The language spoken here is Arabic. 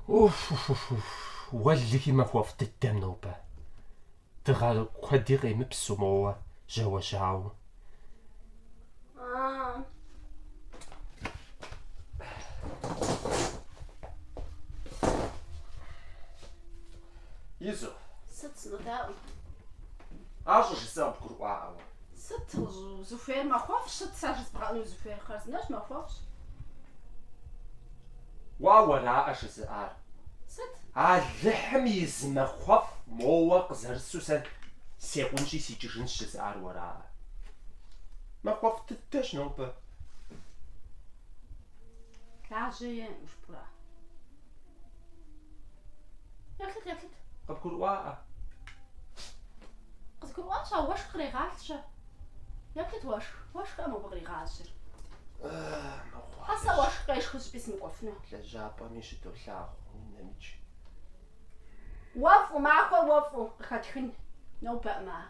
والله ما وقفت الدم نوبة تغال قدي غيم بسموة جوا شاو يزو ست نداء عاجو جسام بكروا ست زفير ما خوفش ست ساجس بغانو زفير خرزناش ما خوفش وراء شزار ست اللحم يزم خوف موق زرسوسا سيقونشي سيجرن شزار وراء ما خوفت التاش نوبة لا جايين وش برا ياكلت بكروا قصدك واش واش قري غالشة ياكلت واش كانوا بغري غالشة حاسة واش قايش خش باسمك وفنا لا جابا ميش دولا نمشي وافو معك وافو خاتخن نو بقى معاه